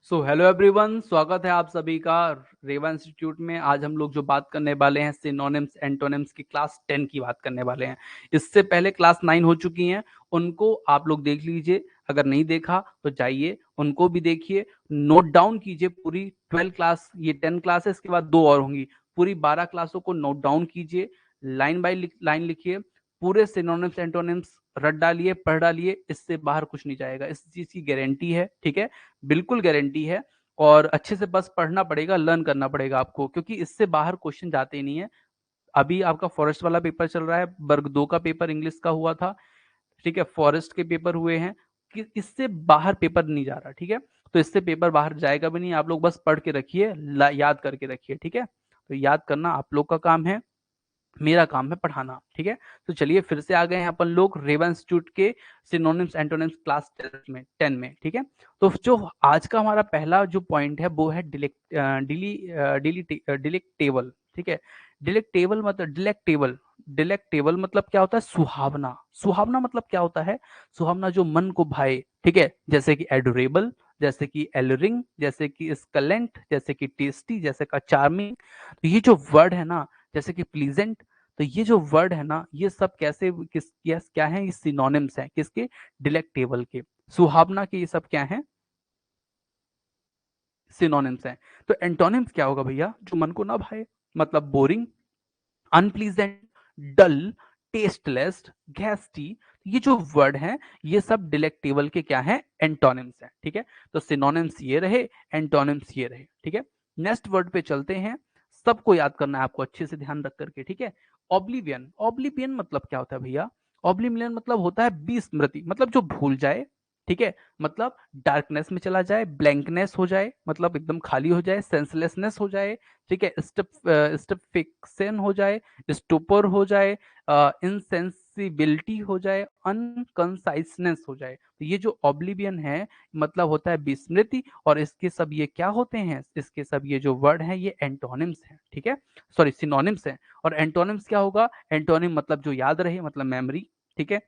So hello everyone, स्वागत है आप सभी का रेवा इंस्टीट्यूट में। आज हम लोग जो बात करने वाले हैं सिनोनिम्स एंटोनिम्स की क्लास 10 की बात करने वाले हैं। इससे पहले क्लास 9 हो चुकी हैं, उनको आप लोग देख लीजिए। अगर नहीं देखा तो जाइए उनको भी देखिए, नोट डाउन कीजिए पूरी 12 क्लास। ये 10 क्लास है, इसके बाद 2 और होंगी। पूरी 12 क्लासों को नोट डाउन कीजिए, लाइन बाय लाइन लिखिए, पूरे सिनोनिम्स एंटोनिम्स रट डालिए, पढ़ डालिए। इससे बाहर कुछ नहीं जाएगा, इस चीज की गारंटी है। ठीक है, बिल्कुल गारंटी है। और अच्छे से बस पढ़ना पड़ेगा, लर्न करना पड़ेगा आपको, क्योंकि इससे बाहर क्वेश्चन जाते ही नहीं है। अभी आपका फॉरेस्ट वाला पेपर चल रहा है, वर्ग 2 का पेपर इंग्लिश का हुआ था। ठीक है, फॉरेस्ट के पेपर हुए हैं। कि इससे बाहर पेपर नहीं जा रहा। ठीक है, तो इससे पेपर बाहर जाएगा भी नहीं। आप लोग बस पढ़ के रखिए, याद करके रखिए। ठीक है, तो याद करना आप लोग का काम है, मेरा काम है पढ़ाना। ठीक है, तो चलिए फिर से आ गए हैं अपन लोग रेवा इंस्टीट्यूट के सिनोनिम्स एंटोनिम्स क्लास 10 में। ठीक है, तो जो आज का हमारा पहला जो पॉइंट है वो है डिलेक्टेबल। ठीक है, डिलेक्टेबल डिलेक्टेबल मतलब क्या होता है? सुहावना। सुहावना मतलब क्या होता है? सुहावना जो मन को भाए। ठीक है, जैसे कि एडोरेबल, जैसे कि एलरिंग, जैसे कि स्कलेंट, जैसे कि टेस्टी, जैसे का चार्मिंग। तो ये जो वर्ड है ना, जैसे कि प्लीजेंट, तो ये जो वर्ड है ना, ये सब कैसे क्या है? ये सिनोनिम्स हैं किसके? डिलेक्टेबल के, सुहावना के। ये सब क्या है? सिनोनिम्स हैं। तो एंटोनिम्स क्या होगा भैया? जो मन को ना भाए, मतलब बोरिंग, अनप्लीजेंट, डल, टेस्टलेस, गैस्टी। ये जो वर्ड हैं, ये सब डिलेक्टेबल के क्या है? एंटोनिम्स हैं। ठीक है, तो सिनोनिम्स ये रहे, एंटोनिम्स ये रहे। ठीक है, नेक्स्ट वर्ड पे चलते हैं। सबको याद करना है आपको, अच्छे से ध्यान रख करके। ठीक है, ऑब्लिवियन। ऑब्लिवियन मतलब क्या होता है भैया? ऑब्लिवियन मतलब होता है विस्मृति, मतलब जो भूल जाए। ठीक है, मतलब डार्कनेस में चला जाए, ब्लैंकनेस हो जाए, मतलब एकदम खाली हो जाए, सेंसलेसनेस हो जाए। ठीक है, स्टफिक्सेन हो जाए, स्टोपर हो जाए, इनसेंसिबिलिटी हो जाए, अनकंसाइसनेस हो जाए। तो ये जो ऑब्लिवियन है, मतलब होता है विस्मृति। और इसके सब ये क्या होते हैं? इसके सब ये जो वर्ड हैं, ये एंटोनिम्स हैं। ठीक है, सॉरी सिनोनिम्स हैं। और एंटोनिम्स क्या होगा? एंटोनिम मतलब जो याद रहे, मतलब मेमोरी। ठीक है,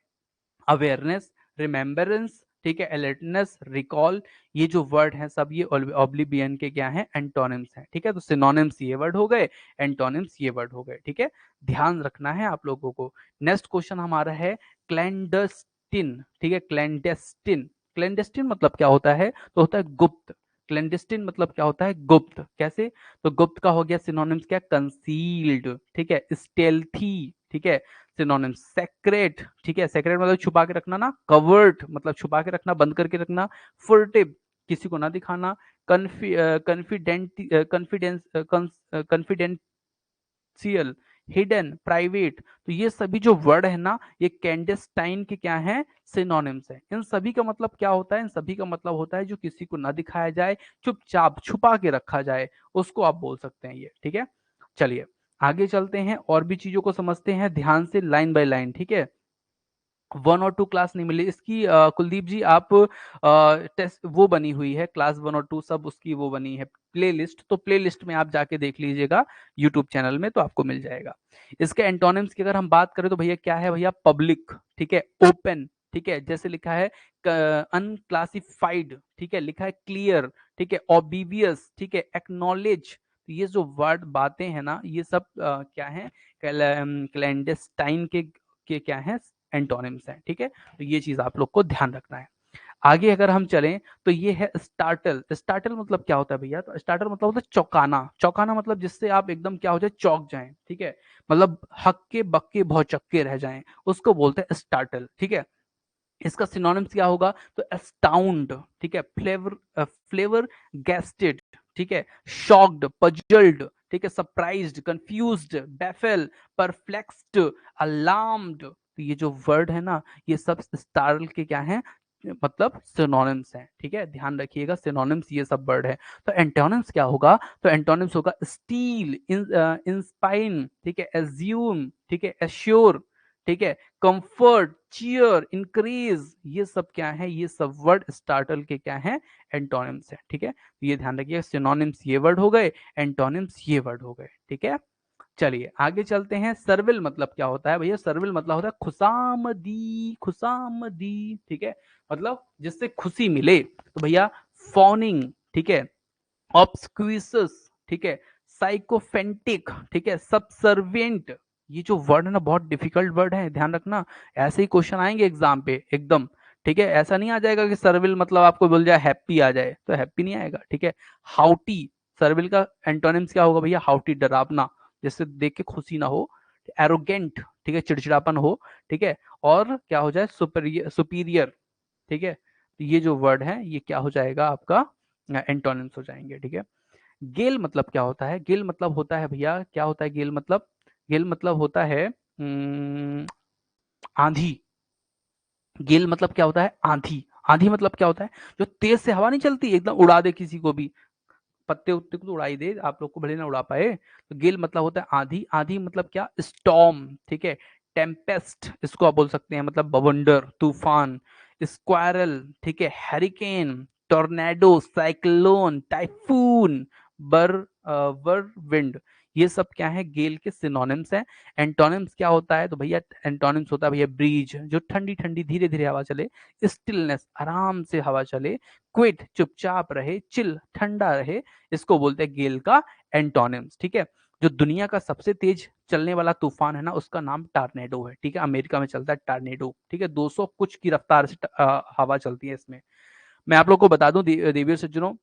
अवेयरनेस, रिमेम्बरेंस, ठीक है, अलर्टनेस, रिकॉल। ये जो वर्ड हैं सब ये ऑब्लिवियन के क्या हैं? एंटोनिम्स हैं। ठीक है, तो सिनोनिम्स ये वर्ड हो गए, एंटोनिम्स ये वर्ड हो गए। ठीक है, ध्यान रखना है आप लोगों को। नेक्स्ट क्वेश्चन हमारा है क्लैंडस्टिन। ठीक है, क्लैंडेस्टिन। क्लैंडेस्टिन मतलब क्या होता है? तो होता है गुप्त। क्लैंडेस्टिन मतलब क्या होता है? गुप्त। कैसे? तो गुप्त का हो गया सिनोनिम्स क्या? कंसील्ड। ठीक है, स्टेल्थी। ठीक है, सिनोनिम सेक्रेट। ठीक है, सेक्रेट मतलब छुपा के रखना ना। कवर्ट मतलब छुपा के रखना, बंद करके रखना। फुर्टिव, किसी को ना दिखाना। Confidential, hidden, private. तो ये सभी जो वर्ड है ना, ये कैंडेस्टाइन के क्या है? सिनोनिम्स है। इन सभी का मतलब क्या होता है? इन सभी का मतलब होता है जो किसी को ना दिखाया जाए, चुपचाप छुपा के रखा जाए, उसको आप बोल सकते हैं ये। ठीक है, चलिए आगे चलते हैं और भी चीजों को समझते हैं ध्यान से, लाइन बाय लाइन। ठीक है, 1 और 2 क्लास नहीं मिली इसकी। कुलदीप जी आप टेस्ट वो बनी हुई है, क्लास 1 और 2 सब उसकी वो बनी है प्लेलिस्ट, तो प्लेलिस्ट में आप जाके देख लीजिएगा यूट्यूब चैनल में, तो आपको मिल जाएगा। इसके एंटोनिम्स की अगर हम बात करें तो भैया क्या है भैया? पब्लिक। ठीक है, ओपन। ठीक है, जैसे लिखा है अनक्लासिफाइड। ठीक है, लिखा है क्लियर। ठीक है, ऑबिवियस। ठीक है, एक्नॉलेज। तो ये जो वर्ड बातें हैं ना, ये सब क्या है? क्लैंडेस्टाइन के क्या है? एंटोनिम्स हैं। ठीक है, तो ये चीज आप लोग को ध्यान रखना है। आगे अगर हम चलें तो ये है स्टार्टल। स्टार्टल मतलब क्या होता है भैया? तो स्टार्टल मतलब होता है चौंकाना। चौंकाना मतलब जिससे आप एकदम क्या हो जाए? चौंक जाएं। ठीक है, मतलब हक्के बक्के भौचक्के रह जाएं, उसको बोलते हैं स्टार्टल। ठीक है, इसका सिनोनिम्स क्या होगा? तो एस्टाउंड। ठीक है, फ्लेवर गैस्टेड। ठीक है, शॉक्ड, पजल्ड। ठीक है, surprised, confused, baffle, perplexed, alarmed. तो ये जो वर्ड है ना, ये सब स्टारल के क्या है? मतलब सिनोनिम्स हैं। ठीक है, ध्यान रखिएगा, सिनोनिम्स ये सब वर्ड है। तो एंटोनिम्स क्या होगा? तो एंटोनिम्स होगा स्टील, इंस्पाइन। ठीक है, एज्यूम। ठीक है, एश्योर। ठीक है, कंफर्ट, चीयर, इंक्रीज। ये सब क्या है? ये सब वर्ड स्टार्टल के क्या है? एंटोनिम्स है। ठीक है, तो ये ध्यान रखिए, सिनोनिम्स ये वर्ड हो गए, एंटोनिम्स ये वर्ड हो गए। ठीक है, चलिए आगे चलते हैं। सर्विल मतलब क्या होता है भैया? सर्विल मतलब होता है खुशामदी। खुशामदी। ठीक है, मतलब जिससे खुशी मिले। तो भैया फॉनिंग, ठीक है, ऑब्सक्यूसस, ठीक है, साइकोफेंटिक, ठीक है, सबसर्विएंट। ये जो वर्ड है ना बहुत डिफिकल्ट वर्ड है, ध्यान रखना। ऐसे ही क्वेश्चन आएंगे एग्जाम पे एकदम, ठीक है। ऐसा नहीं आ जाएगा कि सर्विल मतलब आपको बोल जाए हैप्पी आ जाए, तो हैप्पी नहीं आएगा, ठीक है। हाउटी, सर्विल का एंटोनिम्स क्या होगा भैया? हाउटी, डरावना, जिससे देख के खुशी ना हो। एरोगेंट, ठीक है, चिड़चिड़ापन हो, ठीक है। और क्या हो जाए? सुपीरियर, सुपीरियर, ठीक है। तो ये जो वर्ड है ये क्या हो जाएगा आपका? एंटोनिम्स हो जाएंगे, ठीक है। गेल मतलब क्या होता है? गेल मतलब होता है भैया, क्या होता है गेल मतलब? गेल मतलब होता है आंधी। गेल मतलब क्या होता है? आंधी। आंधी मतलब क्या होता है? जो तेज से हवा नहीं चलती एकदम उड़ा दे किसी को भी, पत्ते उत्ते को तो उड़ाई दे, आप लोग को भले ना उड़ा पाए। तो गेल मतलब होता है आंधी। आंधी मतलब क्या? स्टॉर्म, ठीक है। टेम्पेस्ट इसको आप बोल सकते हैं, मतलब बवंडर, तूफान। स्क्वायरल, ठीक है, हैरिकेन, टोर्नेडो, साइक्लोन, टाइफून, बर वर विंड। ये सब क्या है? गेल के सिनोनिम्स हैं। एंटोनिम्स क्या होता है? तो भैया एंटोनिम्स होता है भैया ब्रीज, जो ठंडी ठंडी धीरे धीरे हवा चले। स्टिलनेस, आराम से हवा चले। क्विट, चुपचाप रहे। चिल, ठंडा रहे। इसको बोलते हैं गेल का एंटोनिम्स, ठीक है। जो दुनिया का सबसे तेज चलने वाला तूफान है ना, उसका नाम टार्नेडो है, ठीक है। अमेरिका में चलता है टार्नेडो, ठीक है। 200 कुछ की रफ्तार से हवा चलती है इसमें। मैं आप लोग को बता दूं देवियों सज्जनों,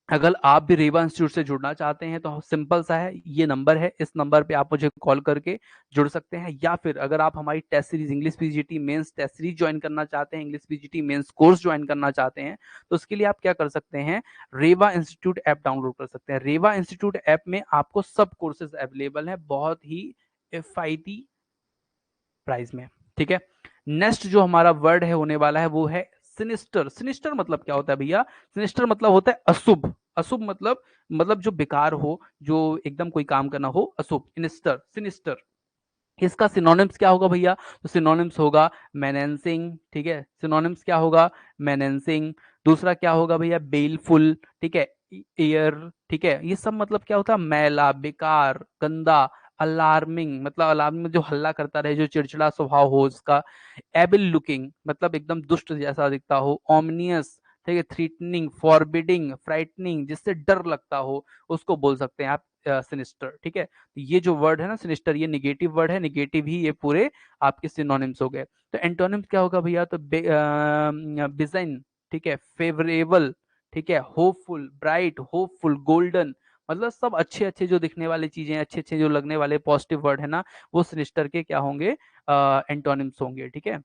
अगर आप भी रेवा इंस्टीट्यूट से जुड़ना चाहते हैं तो सिंपल सा है, ये नंबर है, इस नंबर पे आप मुझे कॉल करके जुड़ सकते हैं। या फिर अगर आप हमारी test series English PGT mains test series join करना चाहते हैं, English PGT mains course join करना चाहते हैं, तो उसके लिए आप क्या कर सकते हैं? रेवा इंस्टीट्यूट ऐप डाउनलोड कर सकते हैं। रेवा इंस्टीट्यूट ऐप में आपको सब कोर्सेज अवेलेबल है बहुत ही एफआईटी प्राइस में, ठीक है। नेक्स्ट जो हमारा वर्ड है होने वाला है वो है सिनिस्टर। सिनिस्टर मतलब क्या होता है भैया? सिनिस्टर मतलब होता है अशुभ। अशुभ मतलब जो बेकार हो, जो एकदम कोई काम करना हो, अशुभ, सिनिस्टर, सिनिस्टर। इसका सिनोनिम्स क्या होगा भैया? तो सिनोनिम्स होगा मेनेंसिंग, ठीक है। सिनोनिम्स क्या होगा? मेनेंसिंग। दूसरा क्या होगा भैया? बेलफुल, ठीक है। एयर, ठीक है। ये सब मतलब क्या होता है? मैला, बेकार, गंदा। अलार्मिंग मतलब अलार्मिंग में जो हल्ला करता रहे, जो चिड़चिड़ा स्वभाव हो उसका। एबिल लुकिंग मतलब एकदम दुष्ट जैसा दिखता हो। ओमनियस, ठीक है। थ्रीटनिंग, फॉरबिडिंग, फ्राइटनिंग, जिससे डर लगता हो, उसको बोल सकते हैं आप सिनिस्टर, ठीक है। ये जो वर्ड है ना सिनिस्टर, ये निगेटिव वर्ड है, निगेटिव ही ये पूरे आपके सिनोनिम्स हो गए। तो एंटोनिम्स क्या होगा भैया? तो बिजाइन, ठीक है, फेवरेबल, ठीक है, होपफुल, ब्राइट, होपफुल, गोल्डन, मतलब सब अच्छे अच्छे जो दिखने वाली चीजें, अच्छे अच्छे जो लगने वाले पॉजिटिव वर्ड है ना, वो सिनिस्टर के क्या होंगे? एंटोनिम्स होंगे, ठीक है।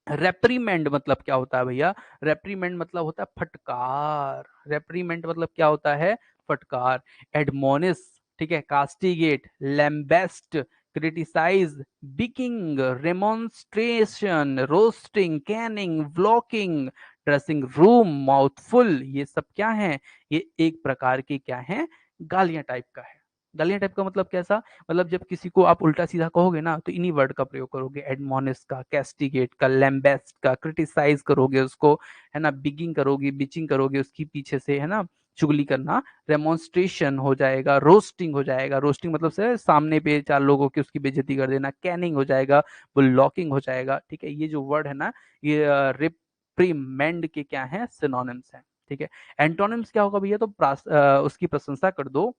रेप्रीमेंड मतलब क्या होता है भैया? रेप्रीमेंड मतलब होता है फटकार। रेप्रीमेंड मतलब क्या होता है? फटकार। एडमोनिस, ठीक है, कास्टिगेट, लैम्बेस्ट, क्रिटिसाइज, बिकिंग, remonstration, roasting, caning, bollocking, dressing room, mouthful, ये सब क्या है? ये एक प्रकार के क्या है? गालियां टाइप का है। गालियां टाइप का मतलब कैसा? मतलब जब किसी को आप उल्टा सीधा कहोगे ना, तो इन्हीं वर्ड का प्रयोग करोगे, एडमोनिस का, कैस्टिगेट का, लैम्बेस्ट का, क्रिटिसाइज करोगे उसको, है ना, बिगिंग करोगे, बिचिंग करोगे उसकी पीछे से, है ना, चुगली करना। रेमोन्स्ट्रेशन हो जाएगा, रोस्टिंग हो जाएगा, रोस्टिंग मतलब से सामने पे चार लोगों की उसकी बेइज्जती कर देना। कैनिंग हो जाएगा, बुलडॉकिंग हो जाएगा, ठीक है। ये जो वर्ड है ना, ये रिप्रीमेंड के क्या है? सिनोनिम्स हैं, ठीक है। एंटोनिम्स क्या होगा भैया? तो उसकी प्रशंसा कर दो,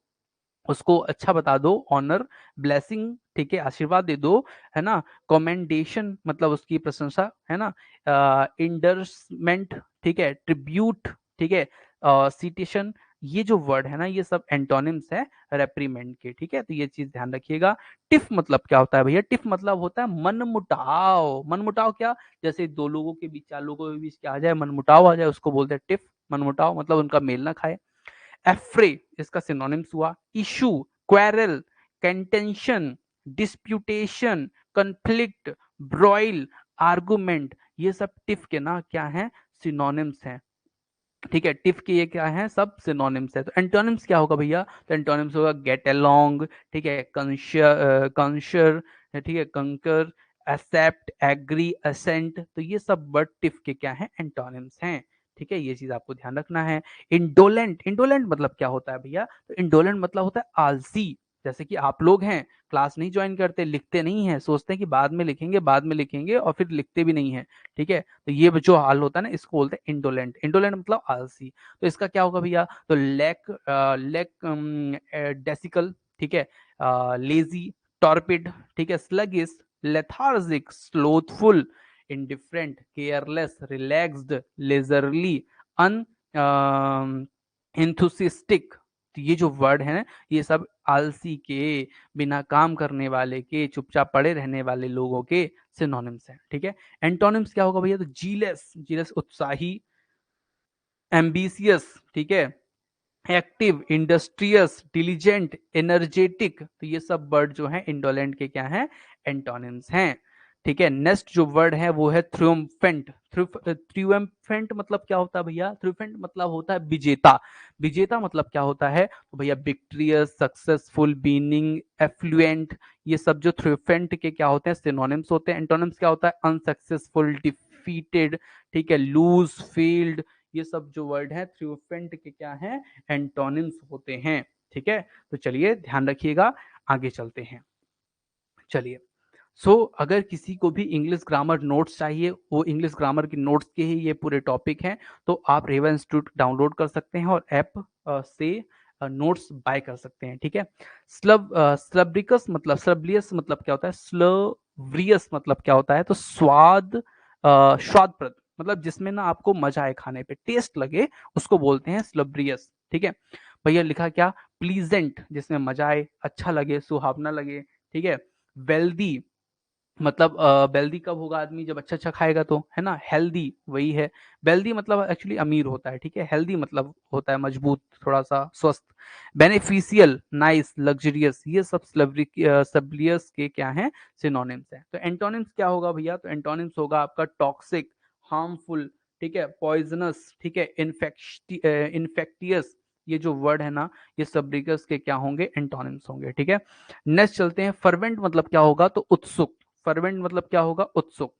उसको अच्छा बता दो, ऑनर, ब्लेसिंग, ठीक है, आशीर्वाद दे दो, है ना। कमेंडेशन मतलब उसकी प्रशंसा, है ना। इंडर्समेंट, ठीक है, ट्रिब्यूट, ठीक है, सिटेशन। ये जो वर्ड है ना, ये सब एंटोनिम्स है रेप्रीमेंड के, ठीक है। तो ये चीज ध्यान रखिएगा। टिफ मतलब क्या होता है भैया? टिफ मतलब होता है मनमुटाव। मनमुटाव क्या? जैसे दो लोगों के बीच, चार लोगों के बीच क्या आ जाए? मनमुटाव आ जाए, उसको बोलते हैं टिफ। मनमुटाव मतलब उनका मेल ना खाए। एफ्रे, इसका सिनोनिम्स हुआ issue, quarrel, contention, disputation, conflict, broil, argument. ये सब टिफ के ना क्या है? सिनोनिम्स हैं, ठीक है। टिफ के ये क्या है? सब सिनोनिम्स है। तो एंटोनिम्स क्या होगा भैया? तो एंटोनिम्स होगा गेट अलोंग, ठीक है, कंशर, ठीक है, कंकर, एक्सेप्ट, एग्री, असेंट। तो ये सब वर्ड टिफ के क्या है? एंटोनिम्स हैं, ठीक है। ये चीज आपको ध्यान रखना है। इंडोलेंट, इंडोलेंट मतलब क्या होता है भैया? तो इंडोलेंट मतलब होता है आलसी, जैसे कि आप लोग हैं, क्लास नहीं ज्वाइन करते, लिखते नहीं है, सोचते हैं कि बाद में लिखेंगे, बाद में लिखेंगे, और फिर लिखते भी नहीं है। ठीक है, तो ये जो हाल होता है ना, इसको बोलते हैं इंडोलेंट। इंडोलेंट मतलब आलसी। तो इसका क्या होगा भैया, तो लैक डेसिकल, ठीक है, लेजी, टॉर्पिड, ठीक है, sluggish, lethargic, slothful, indifferent, careless, relaxed, leisurely, un enthusiastic। तो ये जो वर्ड है ना, ये सब आलसी के, बिना काम करने वाले के, चुपचाप पड़े रहने वाले लोगों के सिनोनिम्स हैं। ठीक है, एंटोनिम्स क्या होगा भैया, तो जीलेस, जीलेस उत्साही, एम्बिशियस, ठीक है, एक्टिव, इंडस्ट्रियस, डिलीजेंट, एनर्जेटिक। तो ये सब वर्ड जो है इंडोलेंट के क्या है, एंटोनिम्स हैं। ठीक है, नेक्स्ट जो वर्ड है वो है थ्रियम्फेंट। थ्रियम्फेंट मतलब क्या होता है भैया, थ्रियम्फेंट मतलब होता है विजेता। विजेता मतलब क्या होता है, तो भैया विक्ट्रियस, सक्सेसफुल, बीनिंग, एफ्लुएंट। ये सब जो थ्रियम्फेंट के क्या होते हैं, सिनोनिम्स होते हैं। एंटोनिम्स क्या होता है, अनसक्सेसफुल, डिफीटेड, ठीक है, लूज, फील्ड। ये सब जो वर्ड है थ्रियम्फेंट के क्या है, एंटोनिम्स होते हैं। ठीक है, तो चलिए ध्यान रखिएगा, आगे चलते हैं। चलिए, अगर किसी को भी इंग्लिश ग्रामर नोट्स चाहिए, वो इंग्लिश ग्रामर की नोट्स के ही ये पूरे टॉपिक हैं, तो आप रेवा इंस्टीट्यूट डाउनलोड कर सकते हैं और ऐप से नोट्स बाय कर सकते हैं। ठीक है, स्लब्रिकस मतलब, स्लब्लियस मतलब क्या होता है, स्लवरियस मतलब क्या होता है, तो स्वादप्रद, मतलब जिसमें ना आपको मजा आए, खाने पे टेस्ट लगे, उसको बोलते हैं स्लब्रियस। ठीक है भैया, लिखा क्या, प्लीजेंट, जिसमें मजा आए, अच्छा लगे, सुहावना लगे। ठीक है, वेल्दी, मतलब वेल्दी कब होगा आदमी, जब अच्छा अच्छा खाएगा तो, है ना। हेल्दी वही है, वेल्दी मतलब एक्चुअली अमीर होता है। ठीक है, हेल्दी मतलब होता है मजबूत, थोड़ा सा स्वस्थ। बेनिफिशियल, नाइस, लग्जरियस, ये सब स्लबियस के क्या हैं, सिनोनिम्स हैं। तो एंटोनिम्स क्या होगा भैया, तो एंटोनिम्स होगा आपका टॉक्सिक, हार्मफुल, ठीक है, पॉइजनस, ठीक है, इन्फेक्टियस। ये जो वर्ड है ना, ये सब्रिकस के क्या होंगे, एंटोनिम्स होंगे। ठीक है, नेक्स्ट चलते हैं, फर्वेंट मतलब क्या होगा, तो उत्सुक। फर्वेंट मतलब क्या होगा, उत्सुक।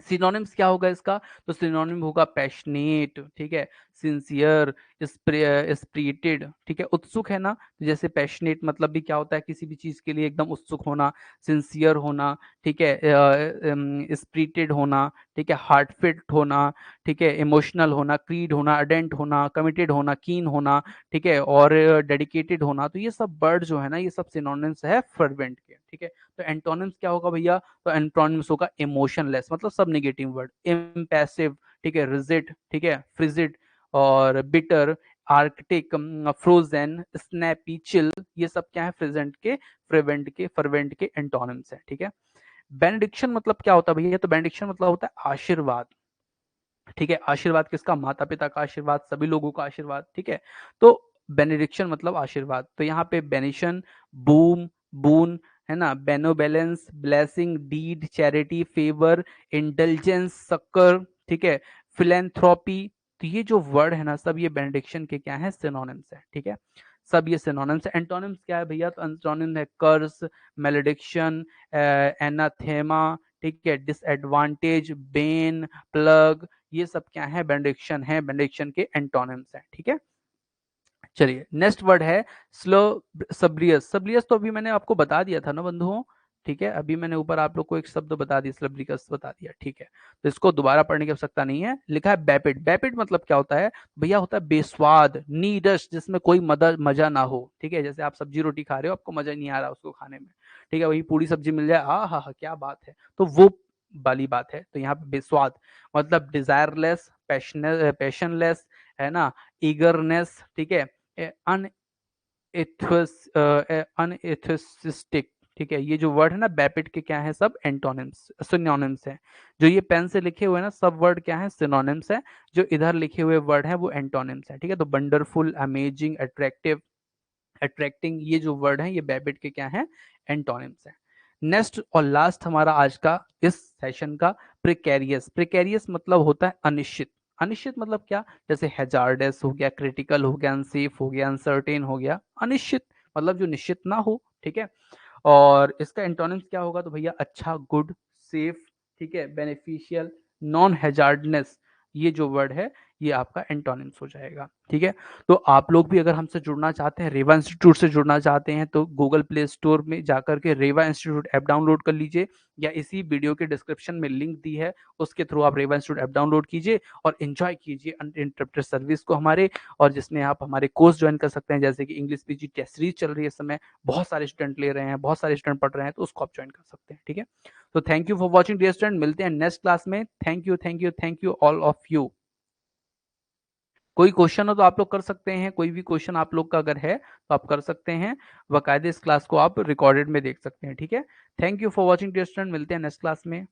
सिनोनिम्स क्या होगा इसका, तो सिनोनिम होगा पैशनेट, ठीक है, सिंसियर, स्प्रिटेड। ठीक है, उत्सुक है ना, तो जैसे पैशनेट मतलब भी क्या होता है, किसी भी चीज के लिए एकदम उत्सुक होना, सिंसियर होना, ठीक है, स्प्रिटेड होना, ठीक है, हार्टफिट होना, ठीक है, इमोशनल होना, क्रीड होना, अडेंट होना, कमिटेड होना, कीन होना, ठीक है, और डेडिकेटेड होना। तो ये सब वर्ड जो है ना, ये सब सिनोनिम्स है फर्वेंट के। ठीक है, तो एंटोनिम्स क्या होगा भैया, तो एंटोनिम्स होगा इमोशनलेस, मतलब सब नेगेटिव वर्ड, इम्पैसिव, ठीक है, रिजिड, ठीक है, फ्रिजिड, और bitter, Arctic, frozen, snappy, chill. ये सब क्या है, प्रेजेंट के, फर्वेंट के एंटोनिम्स है। ठीक है, बेनेडिक्शन मतलब क्या होता है भैया, तो बेनेडिक्शन मतलब होता है आशीर्वाद। ठीक है, आशीर्वाद किसका, माता पिता का आशीर्वाद, सभी लोगों का आशीर्वाद। ठीक है, तो बेनेडिक्शन मतलब आशीर्वाद। तो यहाँ पे बेनिशन, बूम, बून, है ना, benevolence, blessing, deed, charity, favour, intelligence, succour, ठीक है, फिलेंथ्रोपी। तो ये जो वर्ड है ना, सब ये बेनेडिक्शन के क्या है, सिनोनिम्स है। ठीक है, सब ये सिनोनिम्स है। एंटोनिम्स क्या है भैया, तो एंटोनिम है कर्स, मेलेडिक्शन, एनाथेमा, ठीक है, डिसएडवांटेज, बेन, प्लग। ये सब क्या है, बेनेडिक्शन है, बेनेडिक्शन के एंटोनिम्स है। ठीक है, चलिए नेक्स्ट वर्ड है स्लो सब्रियस। सब्रियस तो अभी मैंने आपको बता दिया था ना बंधुओं। ठीक है, अभी मैंने ऊपर आप लोग को एक शब्द बता दिया, स्लब्रिकस बता दिया। ठीक है, तो इसको दोबारा पढ़ने की आवश्यकता नहीं है। लिखा है बैपिड। बैपिड मतलब क्या होता है भैया, होता है बेस्वाद, नीडस, जिसमें कोई मजा ना हो। ठीक है, जैसे आप सब्जी रोटी खा रहे हो, आपको मजा नहीं आ रहा उसको खाने में, ठीक है, वही पूरी सब्जी मिल जाए, हाँ हाँ हाँ क्या बात है, तो वो वाली बात है। तो यहाँ पे बेस्वाद मतलब डिजायरलेस, पैशनलेस, है ना, ईगरनेस, ठीक है, अनएथिस्टिक। ठीक है, ये जो वर्ड है ना बैपिड के क्या है, सब एंटोनिम्स, सिनोनिम्स है। जो ये पेन से लिखे हुए हैं ना, सब वर्ड क्या है, सिनोनिम्स है। जो इधर लिखे हुए वर्ड है वो एंटोनिम्स है। ठीक है, तो वंडरफुल, अमेजिंग, अट्रैक्टिव, अट्रैक्टिंग, ये जो वर्ड है ये बैबिट के क्या है, एंटोनिम्स है। नेक्स्ट और लास्ट हमारा आज का इस सेशन का, प्रिकेरियस। प्रिकेरियस मतलब होता है अनिश्चित। अनिश्चित मतलब क्या, जैसे हैजार्डस हो गया, क्रिटिकल हो गया, अनसेफ हो गया, अनसर्टेन हो गया। अनिश्चित मतलब जो निश्चित ना हो। ठीक है, और इसका एंटोनिम्स क्या होगा, तो भैया अच्छा, गुड, सेफ, ठीक है, बेनिफिशियल, नॉन हैजार्डनेस। ये जो वर्ड है ये आपका एंटोनिम्स हो जाएगा। ठीक है, तो आप लोग भी अगर हमसे जुड़ना चाहते हैं, रेवा इंस्टीट्यूट से जुड़ना चाहते हैं, तो गूगल प्ले स्टोर में जाकर के रेवा इंस्टीट्यूट ऐप डाउनलोड कर लीजिए, या इसी वीडियो के डिस्क्रिप्शन में लिंक दी है, उसके थ्रू आप रेवा इंस्टीट्यूट ऐप डाउनलोड कीजिए और एंजॉय कीजिए अनइंटरप्टेड सर्विस को हमारे, और जिसमें आप हमारे कोर्स ज्वाइन कर सकते हैं, जैसे कि इंग्लिश पीजी टेस्ट सीरीज चल रही है इस समय, बहुत सारे स्टूडेंट ले रहे हैं, बहुत सारे स्टूडेंट पढ़ रहे हैं, तो उसको आप ज्वाइन कर सकते हैं। ठीक है, तो thank you for watching dear student, मिलते हैं नेक्स्ट क्लास में। Thank you, thank you, thank you all of you. कोई क्वेश्चन हो तो आप लोग कर सकते हैं, कोई भी क्वेश्चन आप लोग का अगर है तो आप कर सकते हैं, बाकायदे इस क्लास को आप रिकॉर्डेड में देख सकते हैं। ठीक है, thank you for watching dear student, मिलते हैं नेक्स्ट क्लास में।